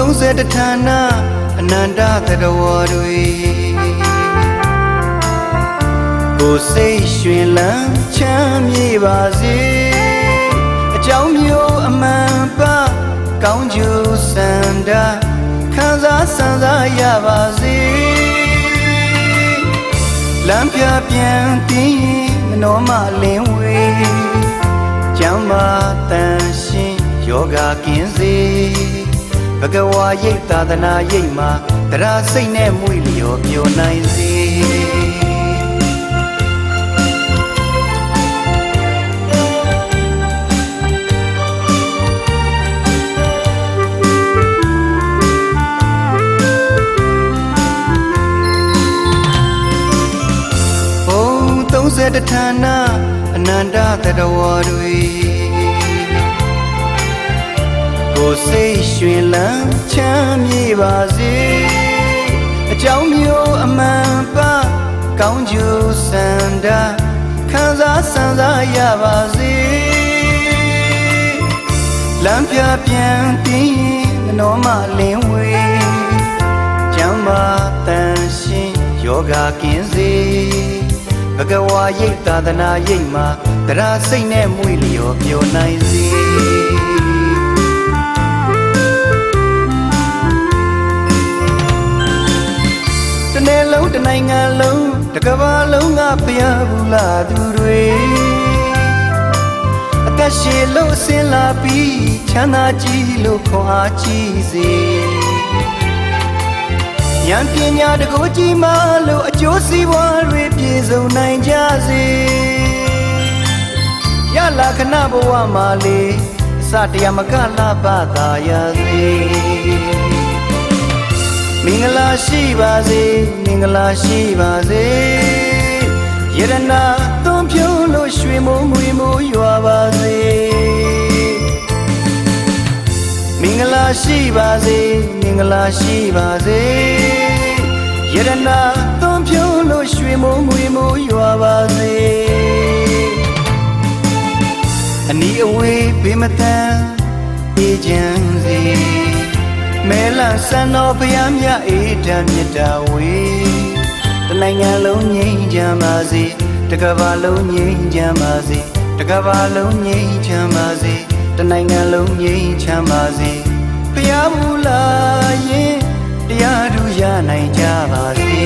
30ဌာနအနန္တသတ္တဝါတွေကိုယ်စိတ်ရွှင်လန်းချမ်းမြေပါစေအကြောင်းမျိုးအမှန်ပါကောင်းကျိုးစံတာခံစားစံစားရပါစေလမ်းပြပြန်တင်းမနှောမလင်းဝေးကျမ်းမာတန်ရှင်ယောဂကင်းစေဘဂဝါရိတ်သာသနာရိတ်မှာတရားစိတ်နဲ့မွေလျော်ပျော်နိုင်စေ30ဌာနအနန္တသတ္တဝါတွေကိုယ်စိတ်ရွှင်လန်းချမ်းမြေပါစေအကြောင်းမျိုးအမှန်ပါကောင်းကျိုးစံတာခံစားစံစားရပါစေလမ်းပြပြန်တင်းမနှောမလင်းဝေးကျမ်းမာတန်ရှင်ယောဂကင်းစေဘဂဝါရိတ်သာသနာရိတ်မှာတရားစိတ်နဲ့မွေလျော်ပျော်နိုင်စေတနေ့လုံးတနိုင်ငံလုံးတကမ္ဘာလုံးကဖျားဘူးလာသူတွေအသက်ရှည်လို့ဆင်းလာပြီးချမ်းသာကြည်လို့ခွန်အားကြီးစေဉာဏ်ပညာတကူကြီးမှလို့အကျိုးစီးပွားတွေပြည့်စုံနိုင်ကြစေရလာခဏဘဝမှာလေအစတရားမကလာပါသာရစေမင်္ဂလာရှိပါစေမင်္ဂလာရှိပါစေယရနာသွန်ဖြိုးလို့ရွှေမိုးငွေမိုးရွာပါစေမင်္ဂလာရှိပါစေမင်္ဂလာရှိပါစေယရနာသွန်ဖြိုးလို့ရွှေမိုးငွေမိုးရွာပါစေအနီးအဝေးဘေးမတန်အေးချမ်းစေမဲလန်းစံတော်ဘုရားမြတ်အေးတမ်းမြတ်တာဝေတနိုင်ငံလုံးငြိမ်းချမ်းပါစေတကမ္ဘာလုံးငြိမ်းချမ်းပါစေတကမ္ဘာလုံးငြိမ်းချမ်းပါစေတနိုင်ငံလုံးငြိမ်းချမ်းပါစေဘုရားမူလာရင်တရားထူရနိုင်ကြပါစေ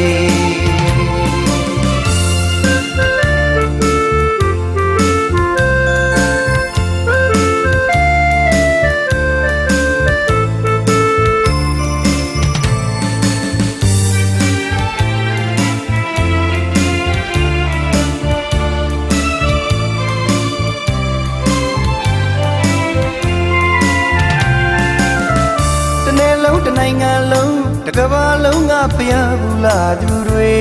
တနိုင်ငံလုံးတကမ္ဘာလုံးကဖျားဘူးလာသူတွေ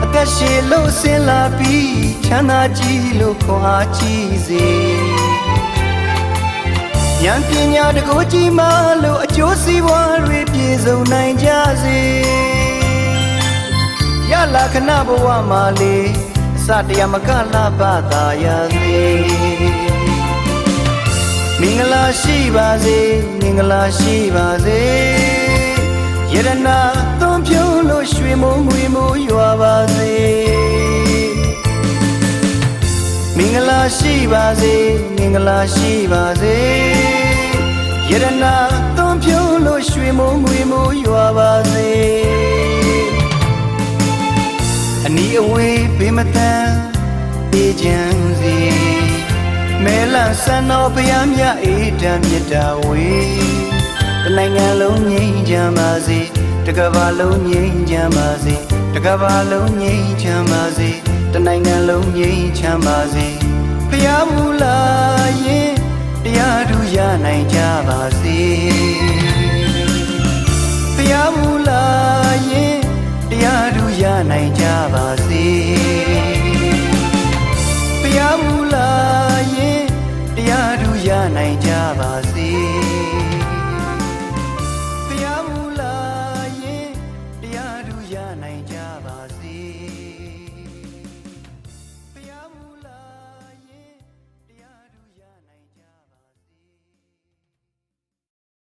အသက်ရှည်လို့ဆင်းလာပြီးချမ်းသာကြည်လို့ခွန်အားကြီးစေဉာဏ်ပညာတကူကြီးမှလို့အကျိုးစီးပွားတွေပြည့်စုံနိုင်ကြစေရလာခဏဘဝမှာလေအစတရားမကလာပါသာရစေမင်္ဂလာရှိပါစေမင်္ဂလာရှိပါစေယရနာသွန်ဖြိုးလို့ရွှေမိုးငွေမိုးရွာပါစေမင်္ဂလာရှိပါစေမင်္ဂလာရှိပါစေယရနာသွန်ဖြိုးလို့ရွှေမိုးငွေမိုးရွာပါစေအနီးအဝေးဘေးမတန်အေးချမ်းစေမဲလန်းစံတော်ဘုရားမြတ်အေးတမ်းမြတ်တာဝေတနိုင်ငံလုံးငြိမ်းချမ်းပါစေတကမ္ဘာလုံးငြိမ်းချမ်းပါစေတကမ္ဘာလုံးငြိမ်းချမ်းပါစေတနိုင်ငံလုံးငြိမ်းချမ်းပါစေဘုရားမူလာရင်တရားထူရနိုင်ကြပါစေဘုရားမူလာရင်တရားထူရနိုင်ကြပါစေ